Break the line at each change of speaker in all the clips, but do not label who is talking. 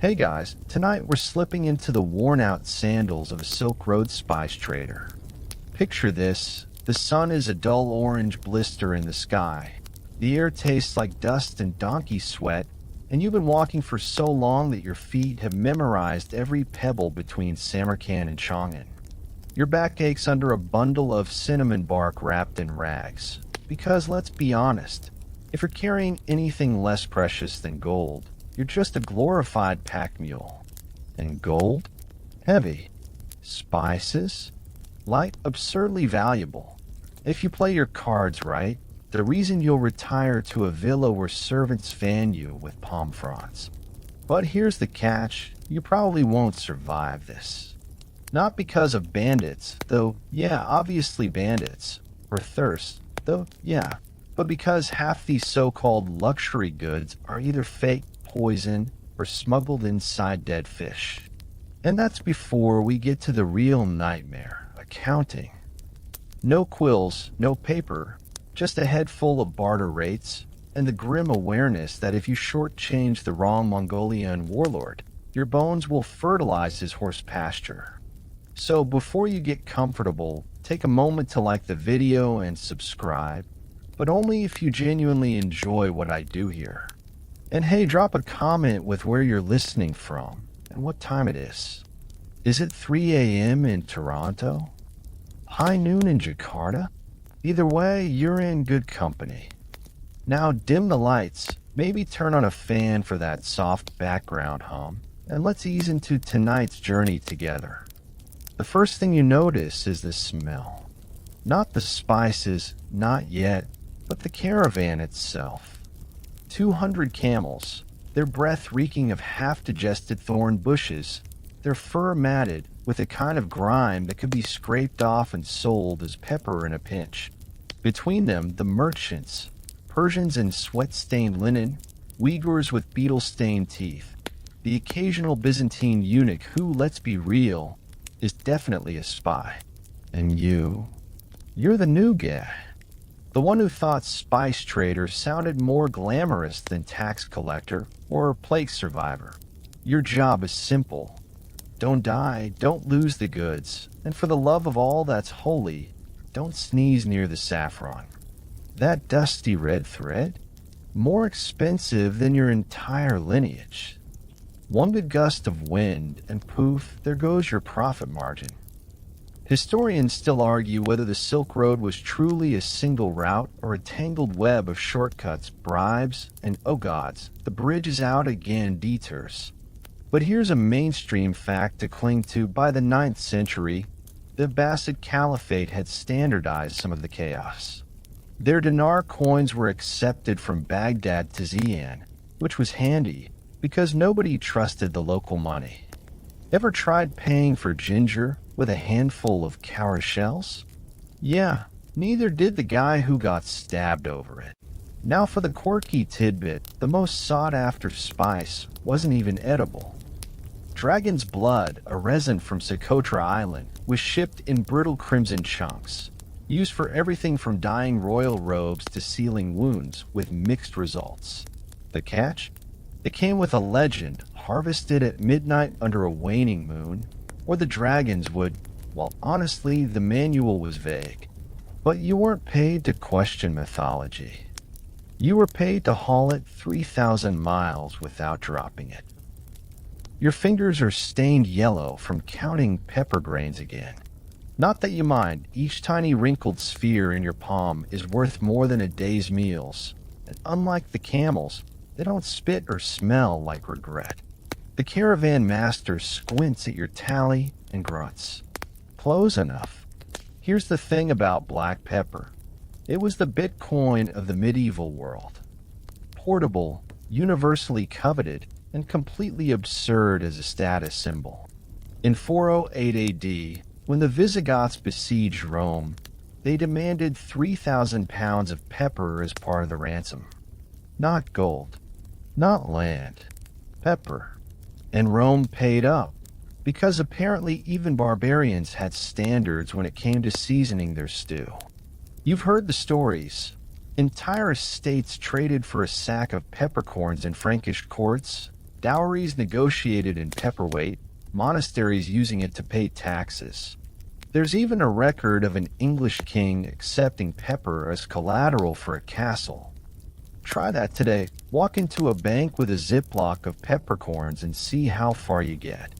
Hey guys, tonight we're slipping into the worn-out sandals of a Silk Road spice trader. Picture this: the sun is a dull orange blister in the sky. The air tastes like dust and donkey sweat, and you've been walking for so long that your feet have memorized every pebble between Samarkand and Chang'an. Your back aches under a bundle of cinnamon bark wrapped in rags. Because let's be honest, if you're carrying anything less precious than gold, you're just a glorified pack mule. And gold? Heavy. Spices? Light, absurdly valuable. If you play your cards right, the reason you'll retire to a villa where servants fan you with palm fronds. But here's the catch: you probably won't survive this. Not because of bandits, though yeah, obviously bandits, or thirst, though yeah, but because half these so-called luxury goods are either fake, poison, or smuggled inside dead fish. And that's before we get to the real nightmare: accounting. No quills, no paper, just a head full of barter rates, and the grim awareness that if you shortchange the wrong Mongolian warlord, your bones will fertilize his horse pasture. So before you get comfortable, take a moment to like the video and subscribe, but only if you genuinely enjoy what I do here. And hey, drop a comment with where you're listening from and what time it is. Is it 3 a.m. in Toronto? High noon in Jakarta? Either way, you're in good company. Now dim the lights, maybe turn on a fan for that soft background hum, and let's ease into tonight's journey together. The first thing you notice is the smell. Not the spices, not yet, but the caravan itself. 200 camels, their breath reeking of half-digested thorn bushes, their fur matted with a kind of grime that could be scraped off and sold as pepper in a pinch. Between them, the merchants, Persians in sweat-stained linen, Uyghurs with beetle-stained teeth, the occasional Byzantine eunuch who, let's be real, is definitely a spy. And you're the new guy. The one who thought spice trader sounded more glamorous than tax collector or plague survivor. Your job is simple. Don't die, don't lose the goods, and for the love of all that's holy, don't sneeze near the saffron. That dusty red thread? More expensive than your entire lineage. One good gust of wind, and poof, there goes your profit margin. Historians still argue whether the Silk Road was truly a single route or a tangled web of shortcuts, bribes, and oh gods, the bridge is out again detours. But here's a mainstream fact to cling to: by the 9th century, the Abbasid Caliphate had standardized some of the chaos. Their dinar coins were accepted from Baghdad to Xi'an, which was handy because nobody trusted the local money. Ever tried paying for ginger with a handful of cowrie shells? Yeah, neither did the guy who got stabbed over it. Now for the quirky tidbit: the most sought-after spice wasn't even edible. Dragon's blood, a resin from Socotra Island, was shipped in brittle crimson chunks, used for everything from dyeing royal robes to sealing wounds, with mixed results. The catch? It came with a legend: harvested at midnight under a waning moon, or the dragons would, well, honestly, the manual was vague. But you weren't paid to question mythology. You were paid to haul it 3,000 miles without dropping it. Your fingers are stained yellow from counting pepper grains again. Not that you mind, each tiny wrinkled sphere in your palm is worth more than a day's meals. And unlike the camels, they don't spit or smell like regret. The caravan master squints at your tally and grunts. Close enough. Here's the thing about black pepper. It was the Bitcoin of the medieval world. Portable, universally coveted, and completely absurd as a status symbol. In 408 AD, when the Visigoths besieged Rome, they demanded 3,000 pounds of pepper as part of the ransom. Not gold, not land, pepper. And Rome paid up, because apparently even barbarians had standards when it came to seasoning their stew. You've heard the stories. Entire estates traded for a sack of peppercorns in Frankish courts, Dowries negotiated in pepperweight, monasteries using it to pay taxes. There's even a record of an English king accepting pepper as collateral for a castle. Try that today. Walk into a bank with a Ziploc of peppercorns and see how far you get.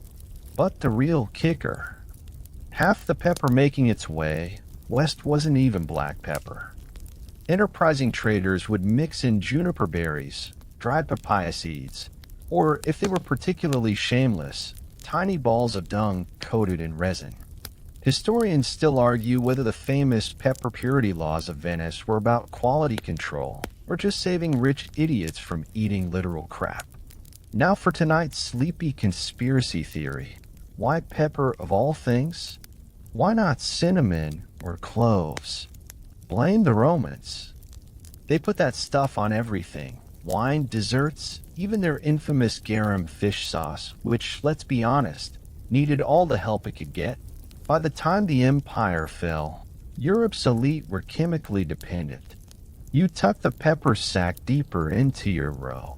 But the real kicker, half the pepper making its way west wasn't even black pepper. Enterprising traders would mix in juniper berries, dried papaya seeds, or, if they were particularly shameless, tiny balls of dung coated in resin. Historians still argue whether the famous pepper purity laws of Venice were about quality control or just saving rich idiots from eating literal crap. Now for tonight's sleepy conspiracy theory. Why pepper of all things? Why not cinnamon or cloves? Blame the Romans. They put that stuff on everything. Wine, desserts, even their infamous garum fish sauce, which, let's be honest, needed all the help it could get. By the time the empire fell, Europe's elite were chemically dependent. You tuck the pepper sack deeper into your robe.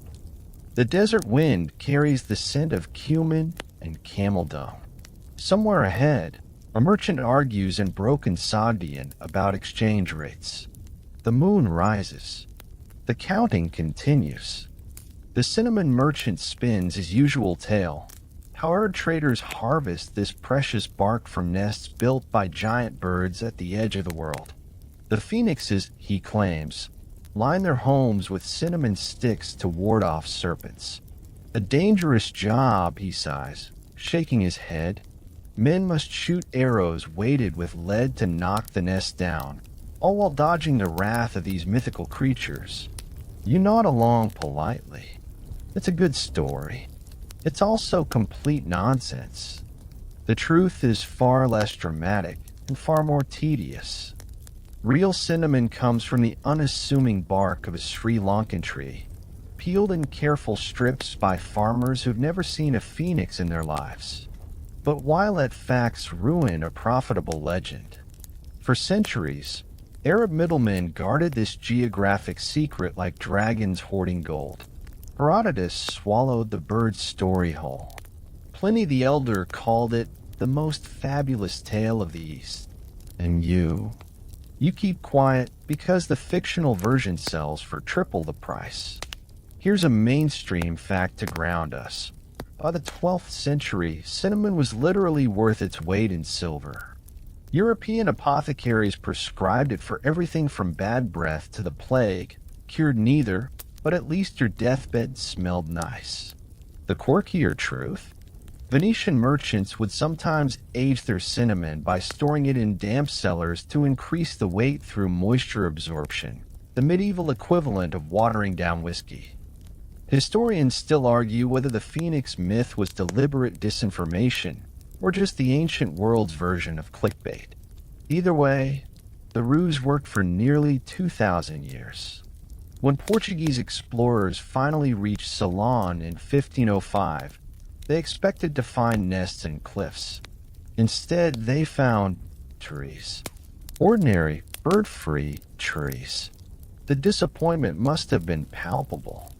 The desert wind carries the scent of cumin and camel dung. Somewhere ahead, a merchant argues in broken Sogdian about exchange rates. The moon rises. The counting continues. The cinnamon merchant spins his usual tale. How our traders harvest this precious bark from nests built by giant birds at the edge of the world. The phoenixes, he claims, line their homes with cinnamon sticks to ward off serpents. A dangerous job, he sighs, shaking his head. Men must shoot arrows weighted with lead to knock the nest down, all while dodging the wrath of these mythical creatures. You nod along politely. It's a good story. It's also complete nonsense. The truth is far less dramatic and far more tedious. Real cinnamon comes from the unassuming bark of a Sri Lankan tree, peeled in careful strips by farmers who've never seen a phoenix in their lives. But why let facts ruin a profitable legend? For centuries, Arab middlemen guarded this geographic secret like dragons hoarding gold. Herodotus swallowed the bird's story whole. Pliny the Elder called it the most fabulous tale of the East. And you keep quiet because the fictional version sells for triple the price. Here's a mainstream fact to ground us. By the 12th century, cinnamon was literally worth its weight in silver. European apothecaries prescribed it for everything from bad breath to the plague, cured neither, but at least your deathbed smelled nice. The quirkier truth? Venetian merchants would sometimes age their cinnamon by storing it in damp cellars to increase the weight through moisture absorption, the medieval equivalent of watering down whiskey. Historians still argue whether the phoenix myth was deliberate disinformation or just the ancient world's version of clickbait. Either way, the ruse worked for nearly 2,000 years. When Portuguese explorers finally reached Ceylon in 1505, they expected to find nests in cliffs. Instead, they found trees. Ordinary, bird-free trees. The disappointment must have been palpable.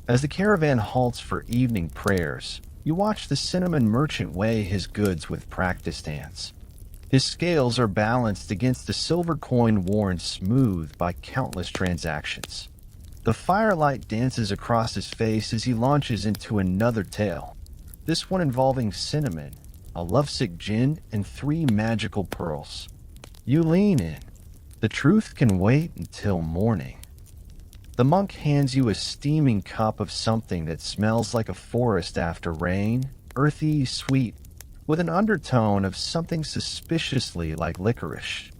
As the caravan halts for evening prayers, you watch the cinnamon merchant weigh his goods with practiced hands. His scales are balanced against a silver coin worn smooth by countless transactions. The firelight dances across his face as he launches into another tale, this one involving cinnamon, a lovesick gin, and 3 magical pearls. You lean in. The truth can wait until morning. The monk hands you a steaming cup of something that smells like a forest after rain, earthy, sweet, with an undertone of something suspiciously like licorice.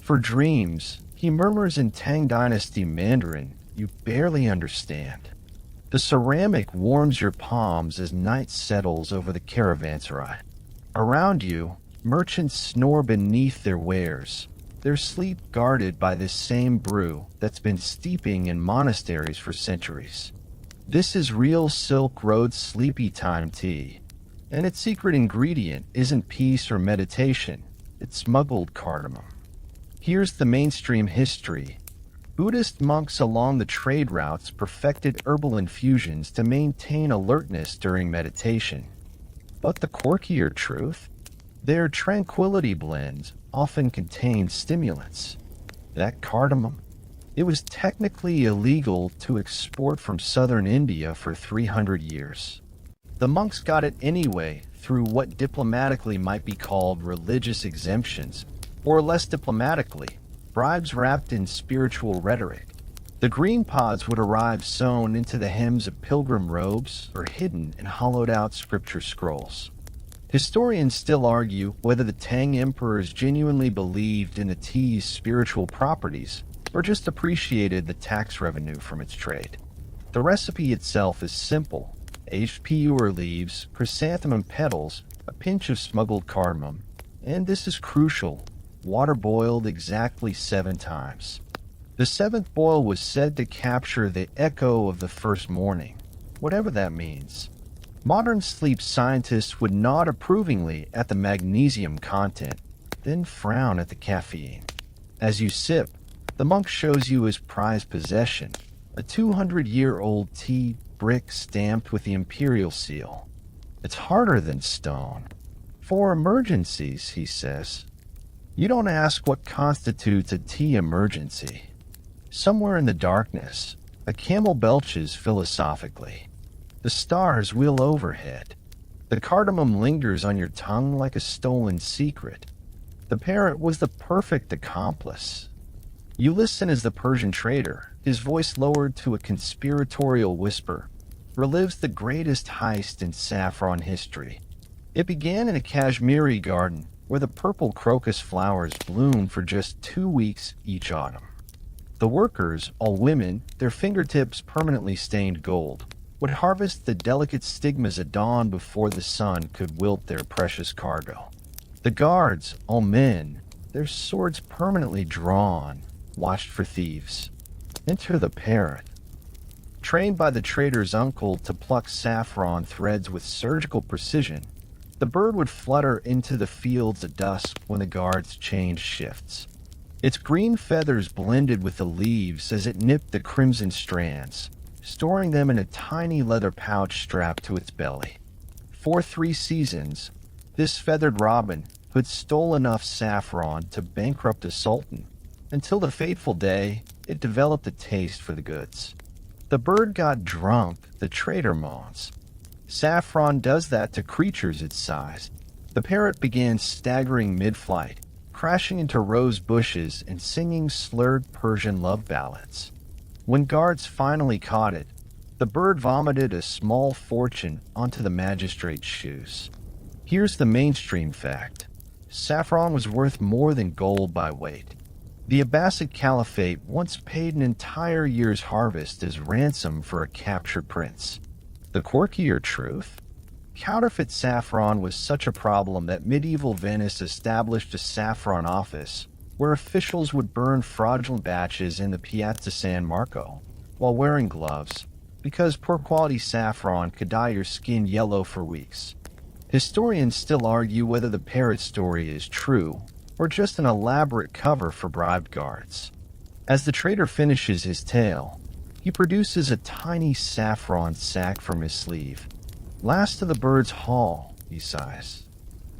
For dreams, he murmurs in Tang Dynasty Mandarin you barely understand. The ceramic warms your palms as night settles over the caravanserai. Around you, merchants snore beneath their wares, their sleep guarded by this same brew that's been steeping in monasteries for centuries. This is real Silk Road sleepy time tea, and its secret ingredient isn't peace or meditation, it's smuggled cardamom. Here's the mainstream history. Buddhist monks along the trade routes perfected herbal infusions to maintain alertness during meditation. But the quirkier truth? Their tranquility blends often contain stimulants. That cardamom. It was technically illegal to export from southern India for 300 years. The monks got it anyway through what diplomatically might be called religious exemptions, or less diplomatically, bribes wrapped in spiritual rhetoric. The green pods would arrive sewn into the hems of pilgrim robes or hidden in hollowed-out scripture scrolls. Historians still argue whether the Tang emperors genuinely believed in the tea's spiritual properties or just appreciated the tax revenue from its trade. The recipe itself is simple: aged pure leaves, chrysanthemum petals, a pinch of smuggled cardamom, and this is crucial, water boiled exactly 7 times. The 7th boil was said to capture the echo of the first morning, whatever that means. Modern sleep scientists would nod approvingly at the magnesium content, then frown at the caffeine. As you sip, the monk shows you his prized possession, a 200-year-old tea brick stamped with the imperial seal. It's harder than stone. For emergencies, he says. You don't ask what constitutes a tea emergency. Somewhere in the darkness, a camel belches philosophically. The stars wheel overhead. The cardamom lingers on your tongue like a stolen secret. The parrot was the perfect accomplice. You listen as the Persian trader, his voice lowered to a conspiratorial whisper, relives the greatest heist in saffron history. It began in a Kashmiri garden where the purple crocus flowers bloom for just 2 weeks each autumn. The workers, all women, their fingertips permanently stained gold, would harvest the delicate stigmas at dawn before the sun could wilt their precious cargo. The guards, all men, their swords permanently drawn, watched for thieves. Enter the parrot. Trained by the trader's uncle to pluck saffron threads with surgical precision, the bird would flutter into the fields at dusk when the guards changed shifts. Its green feathers blended with the leaves as it nipped the crimson strands, storing them in a tiny leather pouch strapped to its belly. For 3 seasons, this feathered robin had stole enough saffron to bankrupt a sultan, until the fateful day it developed a taste for the goods. The bird got drunk, the trader moans. Saffron does that to creatures its size. The parrot began staggering mid-flight, crashing into rose bushes and singing slurred Persian love ballads. When guards finally caught it, the bird vomited a small fortune onto the magistrate's shoes. Here's the mainstream fact. Saffron was worth more than gold by weight. The Abbasid Caliphate once paid an entire year's harvest as ransom for a captured prince. The quirkier truth? Counterfeit saffron was such a problem that medieval Venice established a saffron office where officials would burn fraudulent batches in the Piazza San Marco while wearing gloves, because poor quality saffron could dye your skin yellow for weeks. Historians still argue whether the parrot story is true or just an elaborate cover for bribed guards. As the trader finishes his tale, he produces a tiny saffron sack from his sleeve. Last of the bird's haul, he sighs.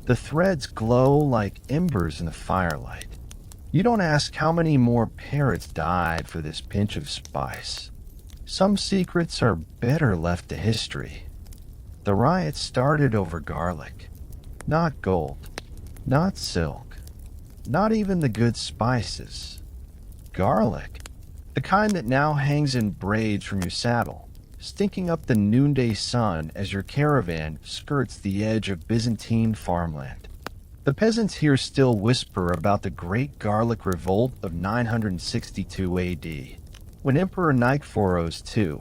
The threads glow like embers in the firelight. You don't ask how many more parrots died for this pinch of spice. Some secrets are better left to history. The riot started over garlic. Not gold. Not silk. Not even the good spices. Garlic. The kind that now hangs in braids from your saddle, stinking up the noonday sun as your caravan skirts the edge of Byzantine farmland. The peasants here still whisper about the Great Garlic Revolt of 962 AD, when Emperor Nikephoros II,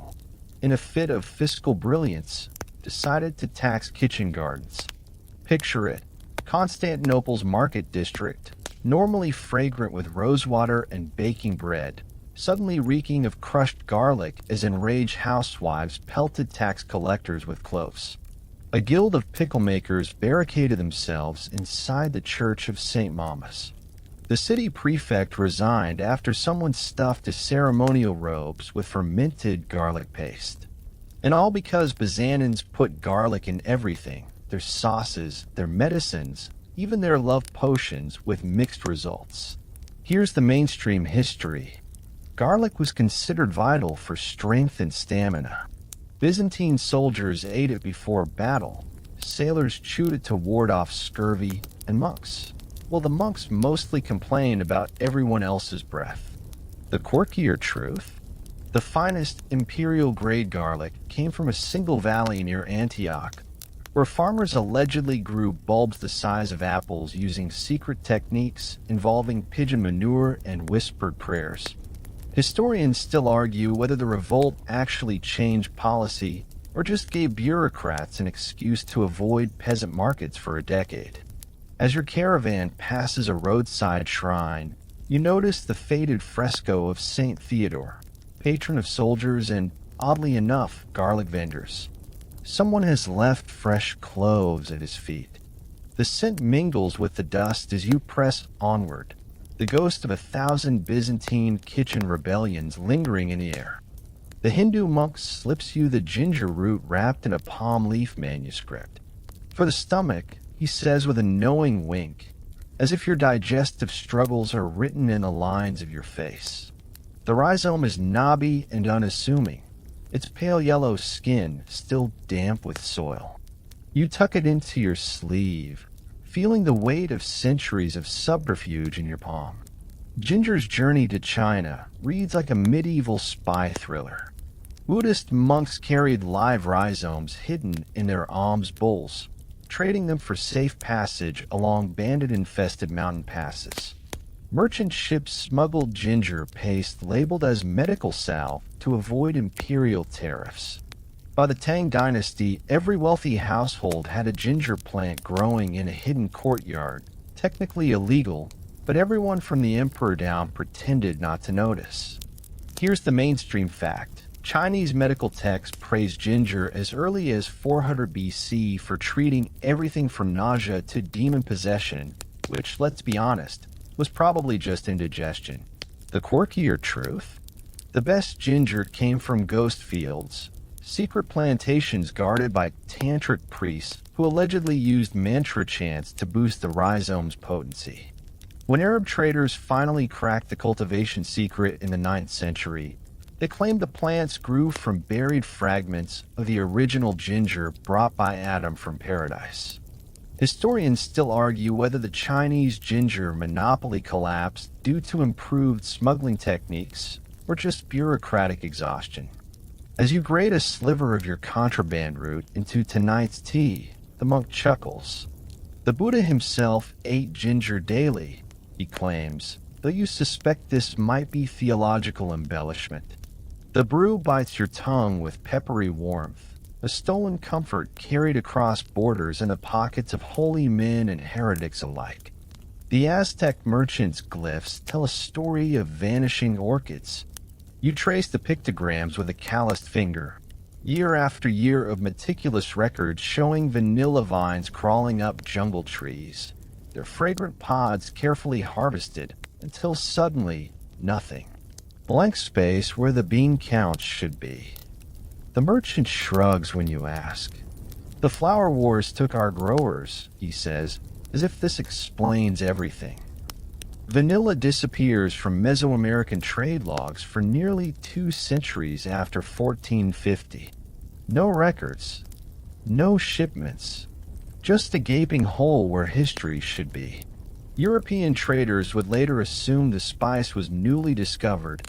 in a fit of fiscal brilliance, decided to tax kitchen gardens. Picture it: Constantinople's market district, normally fragrant with rosewater and baking bread, suddenly reeking of crushed garlic as enraged housewives pelted tax collectors with cloves. A guild of pickle makers barricaded themselves inside the church of St. Mamas. The city prefect resigned after someone stuffed his ceremonial robes with fermented garlic paste. And all because Byzantines put garlic in everything, their sauces, their medicines, even their love potions, with mixed results. Here's the mainstream history. Garlic was considered vital for strength and stamina. Byzantine soldiers ate it before battle. Sailors chewed it to ward off scurvy, and monks. Well, the monks mostly complained about everyone else's breath. The quirkier truth? The finest imperial-grade garlic came from a single valley near Antioch, where farmers allegedly grew bulbs the size of apples using secret techniques involving pigeon manure and whispered prayers. Historians still argue whether the revolt actually changed policy or just gave bureaucrats an excuse to avoid peasant markets for a decade. As your caravan passes a roadside shrine, you notice the faded fresco of Saint Theodore, patron of soldiers and, oddly enough, garlic vendors. Someone has left fresh cloves at his feet. The scent mingles with the dust as you press onward, the ghost of 1,000 Byzantine kitchen rebellions lingering in the air. The Hindu monk slips you the ginger root wrapped in a palm leaf manuscript. For the stomach, he says with a knowing wink, as if your digestive struggles are written in the lines of your face. The rhizome is knobby and unassuming, its pale yellow skin still damp with soil. You tuck it into your sleeve, feeling the weight of centuries of subterfuge in your palm. Ginger's journey to China reads like a medieval spy thriller. Buddhist monks carried live rhizomes hidden in their alms bowls, trading them for safe passage along bandit-infested mountain passes. Merchant ships smuggled ginger paste labeled as medical salve to avoid imperial tariffs. By the Tang dynasty, every wealthy household had a ginger plant growing in a hidden courtyard, technically illegal, but everyone from the emperor down pretended not to notice. Here's the mainstream fact. Chinese medical texts praise ginger as early as 400 BC for treating everything from nausea to demon possession, which, let's be honest, was probably just indigestion. The quirkier truth? The best ginger came from ghost fields, secret plantations guarded by tantric priests who allegedly used mantra chants to boost the rhizome's potency. When Arab traders finally cracked the cultivation secret in the 9th century, they claimed the plants grew from buried fragments of the original ginger brought by Adam from paradise. Historians still argue whether the Chinese ginger monopoly collapsed due to improved smuggling techniques or just bureaucratic exhaustion. As you grate a sliver of your contraband route into tonight's tea, the monk chuckles. The Buddha himself ate ginger daily, he claims, though you suspect this might be theological embellishment. The brew bites your tongue with peppery warmth, a stolen comfort carried across borders in the pockets of holy men and heretics alike. The Aztec merchants' glyphs tell a story of vanishing orchids. You trace the pictograms with a calloused finger, year after year of meticulous records showing vanilla vines crawling up jungle trees, their fragrant pods carefully harvested, until suddenly, nothing. Blank space where the bean counts should be. The merchant shrugs when you ask. The flower wars took our growers, he says, as if this explains everything. Vanilla disappears from Mesoamerican trade logs for nearly 2 centuries after 1450. No records, no shipments, just a gaping hole where history should be. European traders would later assume the spice was newly discovered,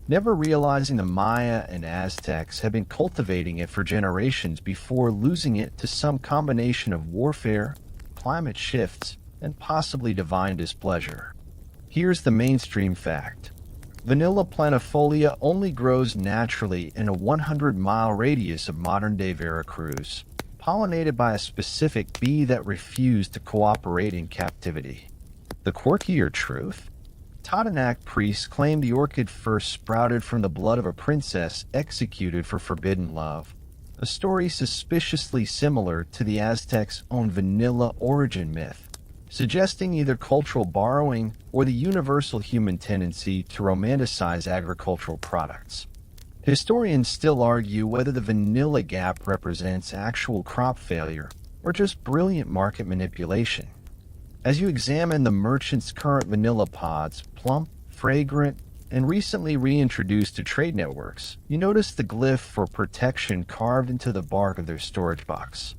never realizing the Maya and Aztecs had been cultivating it for generations before losing it to some combination of warfare, climate shifts, and possibly divine displeasure. Here's the mainstream fact. Vanilla planifolia only grows naturally in a 100-mile radius of modern-day Veracruz, pollinated by a specific bee that refused to cooperate in captivity. The quirkier truth? Totonac priests claim the orchid first sprouted from the blood of a princess executed for forbidden love, a story suspiciously similar to the Aztecs' own vanilla origin myth. suggesting either cultural borrowing or the universal human tendency to romanticize agricultural products. Historians still argue whether the vanilla gap represents actual crop failure or just brilliant market manipulation. As you examine the merchant's current vanilla pods, plump, fragrant, and recently reintroduced to trade networks, you notice the glyph for protection carved into the bark of their storage box.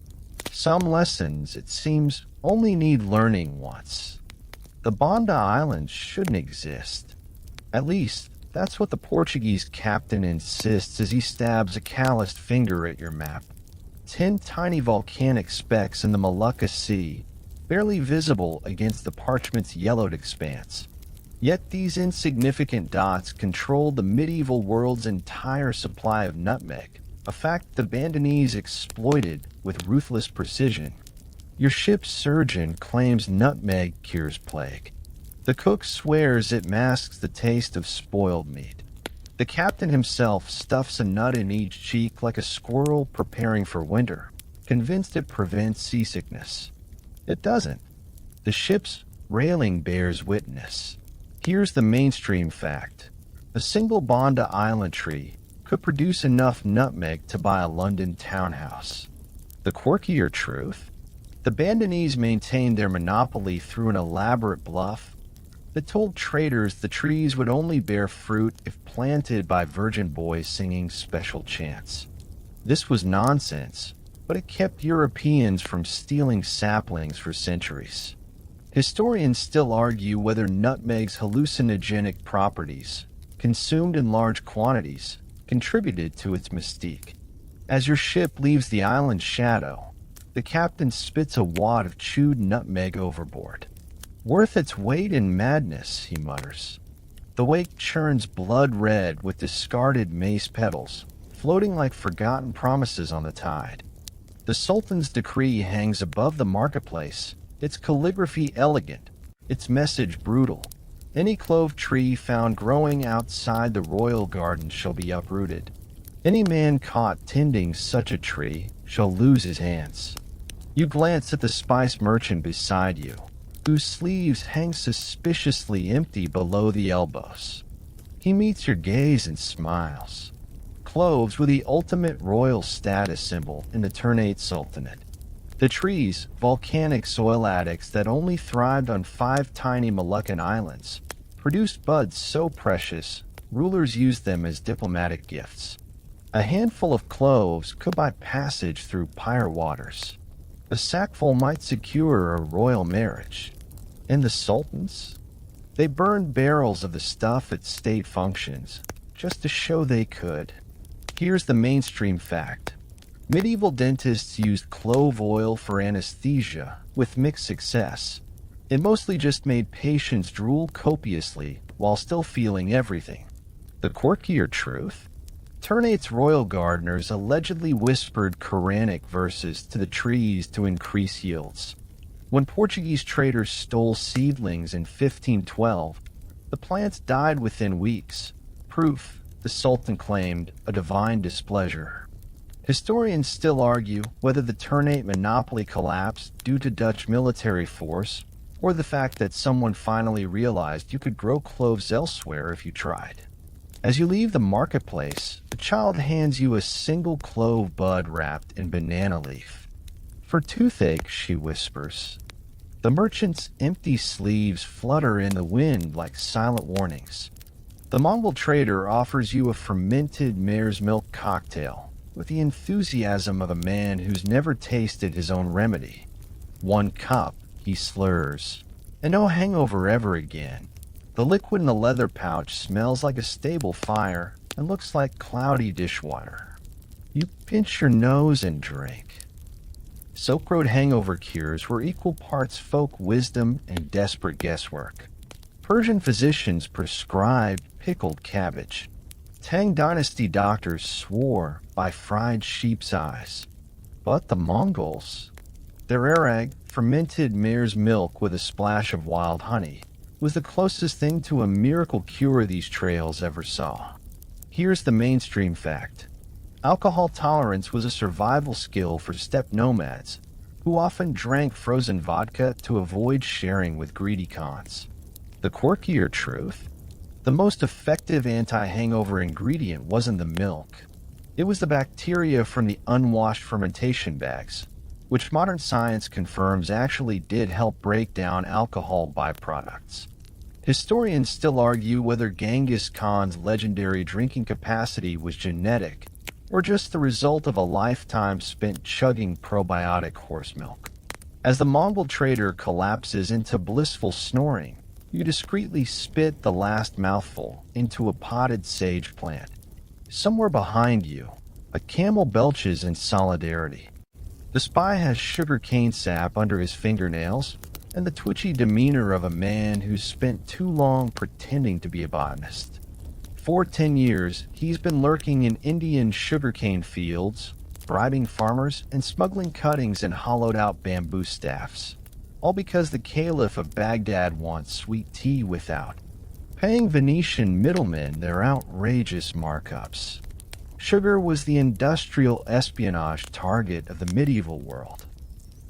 Some lessons, it seems, only need learning once. The Banda Islands shouldn't exist. At least, that's what the Portuguese captain insists as he stabs a calloused finger at your map. 10 tiny volcanic specks in the Molucca Sea, barely visible against the parchment's yellowed expanse. Yet these insignificant dots controlled the medieval world's entire supply of nutmeg, a fact the Bandanese exploited with ruthless precision. Your ship's surgeon claims nutmeg cures plague. The cook swears it masks the taste of spoiled meat. The captain himself stuffs a nut in each cheek like a squirrel preparing for winter, convinced it prevents seasickness. It doesn't. The ship's railing bears witness. Here's the mainstream fact. A single Banda Island tree could produce enough nutmeg to buy a London townhouse. The quirkier truth? The Bandanese maintained their monopoly through an elaborate bluff that told traders the trees would only bear fruit if planted by virgin boys singing special chants. This was nonsense, but it kept Europeans from stealing saplings for centuries. Historians still argue whether nutmeg's hallucinogenic properties, consumed in large quantities, contributed to its mystique. As your ship leaves the island's shadow, the captain spits a wad of chewed nutmeg overboard. Worth its weight in madness, he mutters. The wake churns blood red with discarded mace petals, floating like forgotten promises on the tide. The Sultan's decree hangs above the marketplace, its calligraphy elegant, its message brutal. Any clove tree found growing outside the royal garden shall be uprooted. Any man caught tending such a tree shall lose his hands. You glance at the spice merchant beside you, whose sleeves hang suspiciously empty below the elbows. He meets your gaze and smiles. Cloves were the ultimate royal status symbol in the Ternate Sultanate. The trees, volcanic soil addicts that only thrived on 5 tiny Moluccan islands, produced buds so precious, rulers used them as diplomatic gifts. A handful of cloves could buy passage through Pyre waters. A sackful might secure a royal marriage. And the sultans? They burned barrels of the stuff at state functions, just to show they could. Here's the mainstream fact. Medieval dentists used clove oil for anesthesia, with mixed success. It mostly just made patients drool copiously while still feeling everything. The quirkier truth? Ternate's royal gardeners allegedly whispered Quranic verses to the trees to increase yields. When Portuguese traders stole seedlings in 1512, the plants died within weeks. Proof, the Sultan claimed, a divine displeasure. Historians still argue whether the Ternate monopoly collapsed due to Dutch military force or the fact that someone finally realized you could grow cloves elsewhere if you tried. As you leave the marketplace, a child hands you a single clove bud wrapped in banana leaf. For toothache, she whispers. The merchant's empty sleeves flutter in the wind like silent warnings. The Mongol trader offers you a fermented mare's milk cocktail with the enthusiasm of a man who's never tasted his own remedy. 1 cup, he slurs, and no hangover ever again. The liquid in the leather pouch smells like a stable fire and looks like cloudy dishwater. You pinch your nose and drink. Silk Road hangover cures were equal parts folk wisdom and desperate guesswork. Persian physicians prescribed pickled cabbage. Tang Dynasty doctors swore by fried sheep's eyes. But the Mongols, their arag, fermented mare's milk with a splash of wild honey, was the closest thing to a miracle cure these trails ever saw. Here's the mainstream fact. Alcohol tolerance was a survival skill for steppe nomads, who often drank frozen vodka to avoid sharing with greedy cons. The quirkier truth: the most effective anti-hangover ingredient wasn't the milk. It was the bacteria from the unwashed fermentation bags, which modern science confirms actually did help break down alcohol byproducts. Historians still argue whether Genghis Khan's legendary drinking capacity was genetic or just the result of a lifetime spent chugging probiotic horse milk. As the Mongol trader collapses into blissful snoring, you discreetly spit the last mouthful into a potted sage plant. Somewhere behind you, a camel belches in solidarity. The spy has sugarcane sap under his fingernails and the twitchy demeanor of a man who's spent too long pretending to be a botanist. For 10 years, he's been lurking in Indian sugarcane fields, bribing farmers and smuggling cuttings and hollowed-out bamboo staffs, all because the Caliph of Baghdad wants sweet tea without paying Venetian middlemen their outrageous markups. Sugar was the industrial espionage target of the medieval world.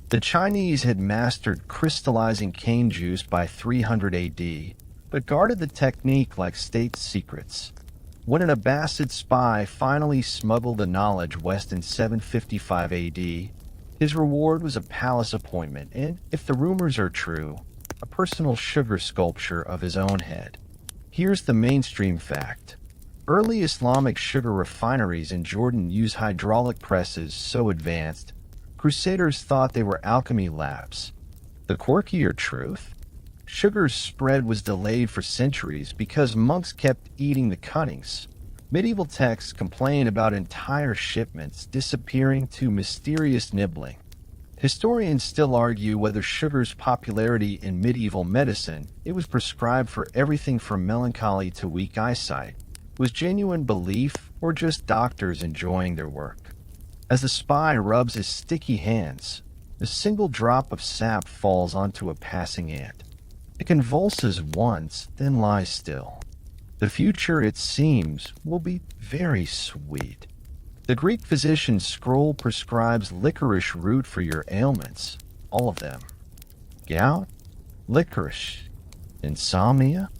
The Chinese had mastered crystallizing cane juice by 300 AD, but guarded the technique like state secrets. When an Abbasid spy finally smuggled the knowledge west in 755 AD, his reward was a palace appointment and, if the rumors are true, a personal sugar sculpture of his own head. Here's the mainstream fact. Early Islamic sugar refineries in Jordan use hydraulic presses so advanced, crusaders thought they were alchemy labs. The quirkier truth? Sugar's spread was delayed for centuries because monks kept eating the cuttings. Medieval texts complain about entire shipments disappearing to mysterious nibbling. Historians still argue whether sugar's popularity in medieval medicine, it was prescribed for everything from melancholy to weak eyesight, was genuine belief or just doctors enjoying their work. As the spy rubs his sticky hands, a single drop of sap falls onto a passing ant. It convulses once, then lies still. The future, it seems, will be very sweet. The Greek physician's scroll prescribes licorice root for your ailments, all of them. Gout? Licorice. Insomnia?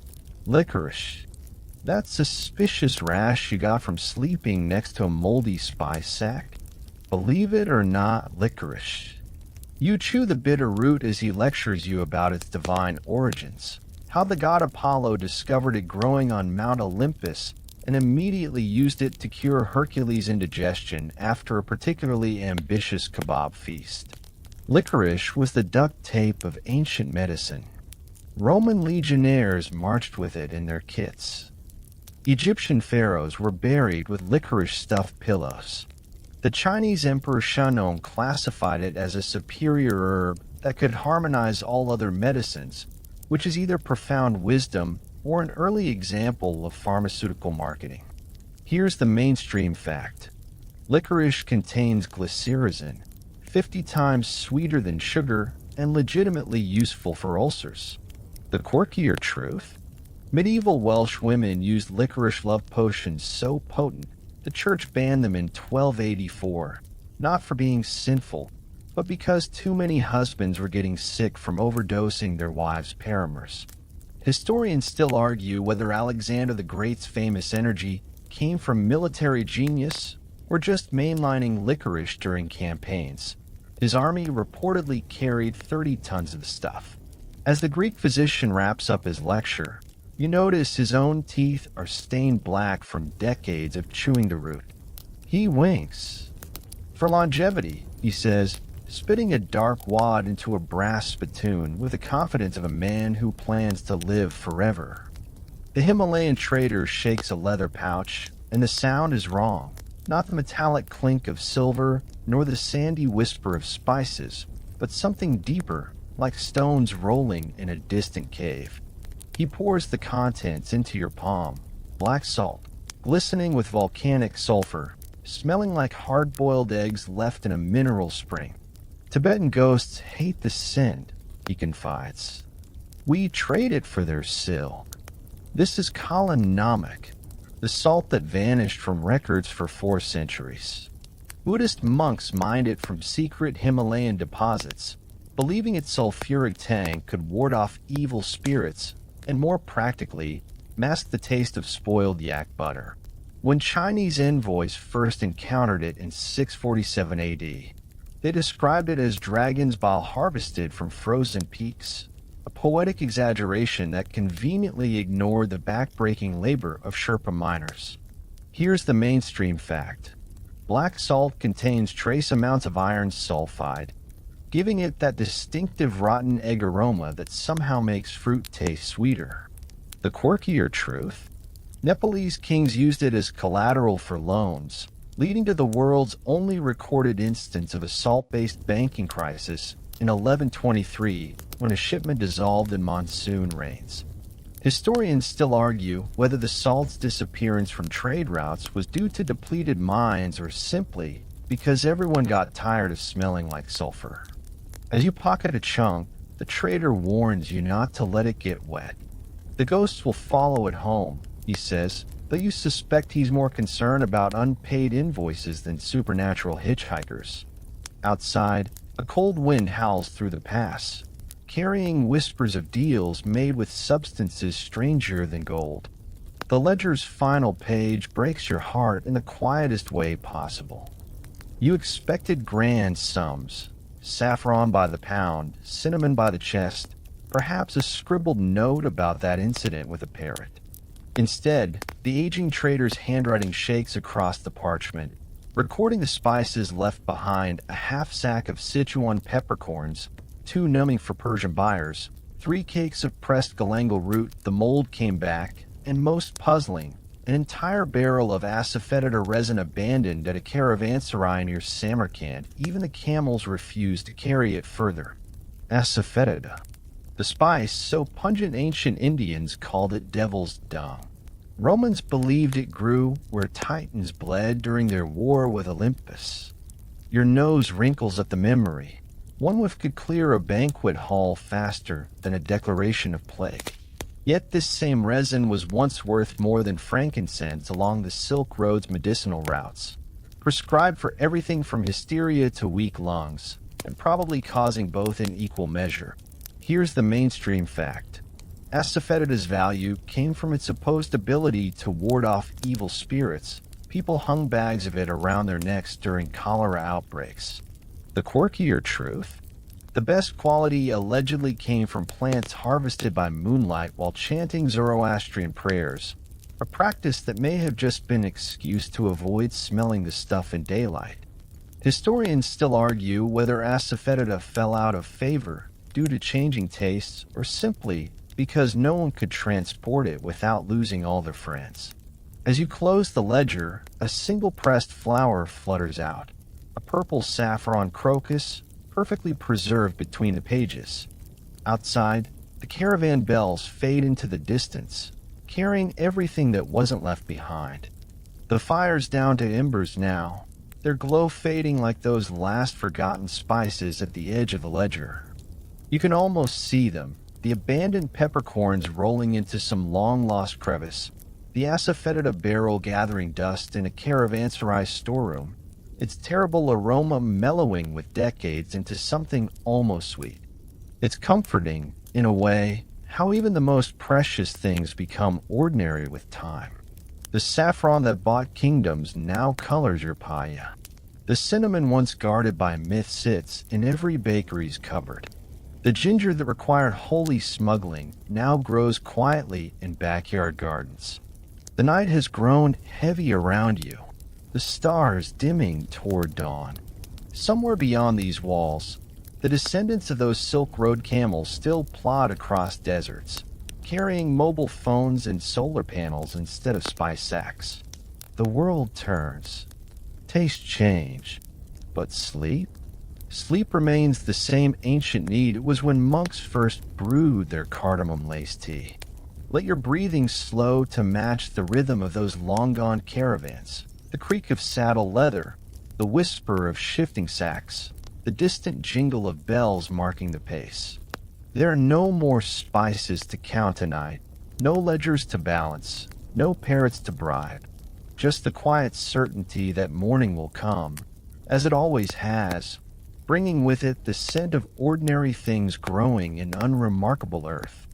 Licorice. That suspicious rash you got from sleeping next to a moldy spice sack? Believe it or not, licorice. You chew the bitter root as he lectures you about its divine origins, how the god Apollo discovered it growing on Mount Olympus and immediately used it to cure Hercules' indigestion after a particularly ambitious kebab feast. Licorice was the duct tape of ancient medicine. Roman legionnaires marched with it in their kits. Egyptian pharaohs were buried with licorice-stuffed pillows. The Chinese Emperor Shennong classified it as a superior herb that could harmonize all other medicines, which is either profound wisdom or an early example of pharmaceutical marketing. Here's the mainstream fact. Licorice contains glycyrrhizin, 50 times sweeter than sugar and legitimately useful for ulcers. The quirkier truth? Medieval Welsh women used licorice love potions so potent the church banned them in 1284, not for being sinful, but because too many husbands were getting sick from overdosing their wives' paramours. Historians still argue whether Alexander the Great's famous energy came from military genius or just mainlining licorice during campaigns. His army reportedly carried 30 tons of the stuff. As the Greek physician wraps up his lecture, you notice his own teeth are stained black from decades of chewing the root. He winks. For longevity, he says, spitting a dark wad into a brass spittoon with the confidence of a man who plans to live forever. The Himalayan trader shakes a leather pouch, and the sound is wrong. Not the metallic clink of silver, nor the sandy whisper of spices, but something deeper, like stones rolling in a distant cave. He pours the contents into your palm, black salt, glistening with volcanic sulfur, smelling like hard-boiled eggs left in a mineral spring. Tibetan ghosts hate the scent, he confides. We trade it for their silk. This is Kalin Namak, the salt that vanished from records for 4 centuries. Buddhist monks mined it from secret Himalayan deposits, believing its sulfuric tang could ward off evil spirits and, more practically, mask the taste of spoiled yak butter. When Chinese envoys first encountered it in 647 AD, they described it as dragon's bile harvested from frozen peaks, a poetic exaggeration that conveniently ignored the backbreaking labor of Sherpa miners. Here's the mainstream fact. Black salt contains trace amounts of iron sulfide, giving it that distinctive rotten egg aroma that somehow makes fruit taste sweeter. The quirkier truth? Nepalese kings used it as collateral for loans, leading to the world's only recorded instance of a salt-based banking crisis in 1123 when a shipment dissolved in monsoon rains. Historians still argue whether the salt's disappearance from trade routes was due to depleted mines or simply because everyone got tired of smelling like sulfur. As you pocket a chunk, the trader warns you not to let it get wet. The ghosts will follow it home, he says, though you suspect he's more concerned about unpaid invoices than supernatural hitchhikers. Outside, a cold wind howls through the pass, carrying whispers of deals made with substances stranger than gold. The ledger's final page breaks your heart in the quietest way possible. You expected grand sums, saffron by the pound, cinnamon by the chest, perhaps a scribbled note about that incident with a parrot. Instead, the aging trader's handwriting shakes across the parchment, recording the spices left behind: a half sack of Sichuan peppercorns, 2 numbing for Persian buyers, 3 cakes of pressed galangal root, the mold came back, and most puzzling, an entire barrel of asafoetida resin abandoned at a caravanserai near Samarkand. Even the camels refused to carry it further. Asafoetida. The spice, so pungent ancient Indians called it devil's dung. Romans believed it grew where titans bled during their war with Olympus. Your nose wrinkles at the memory. One whiff could clear a banquet hall faster than a declaration of plague. Yet this same resin was once worth more than frankincense along the Silk Road's medicinal routes, prescribed for everything from hysteria to weak lungs, and probably causing both in equal measure. Here's the mainstream fact. Asafoetida's value came from its supposed ability to ward off evil spirits. People hung bags of it around their necks during cholera outbreaks. The quirkier truth? The best quality allegedly came from plants harvested by moonlight while chanting Zoroastrian prayers, a practice that may have just been an excuse to avoid smelling the stuff in daylight. Historians still argue whether asafoetida fell out of favor due to changing tastes or simply because no one could transport it without losing all their friends. As you close the ledger, a single pressed flower flutters out, a purple saffron crocus, perfectly preserved between the pages. Outside, the caravan bells fade into the distance, carrying everything that wasn't left behind. The fire's down to embers now, their glow fading like those last forgotten spices at the edge of the ledger. You can almost see them, the abandoned peppercorns rolling into some long-lost crevice, the asafoetida barrel gathering dust in a caravanserai storeroom, its terrible aroma mellowing with decades into something almost sweet. It's comforting, in a way, how even the most precious things become ordinary with time. The saffron that bought kingdoms now colors your paella. The cinnamon once guarded by myth sits in every bakery's cupboard. The ginger that required holy smuggling now grows quietly in backyard gardens. The night has grown heavy around you, the stars dimming toward dawn. Somewhere beyond these walls, the descendants of those Silk Road camels still plod across deserts, carrying mobile phones and solar panels instead of spice sacks. The world turns. Tastes change. But sleep? Sleep remains the same ancient need it was when monks first brewed their cardamom-laced tea. Let your breathing slow to match the rhythm of those long-gone caravans, the creak of saddle leather, the whisper of shifting sacks, the distant jingle of bells marking the pace. There are no more spices to count tonight, no ledgers to balance, no parrots to bribe, just the quiet certainty that morning will come, as it always has, bringing with it the scent of ordinary things growing in unremarkable earth.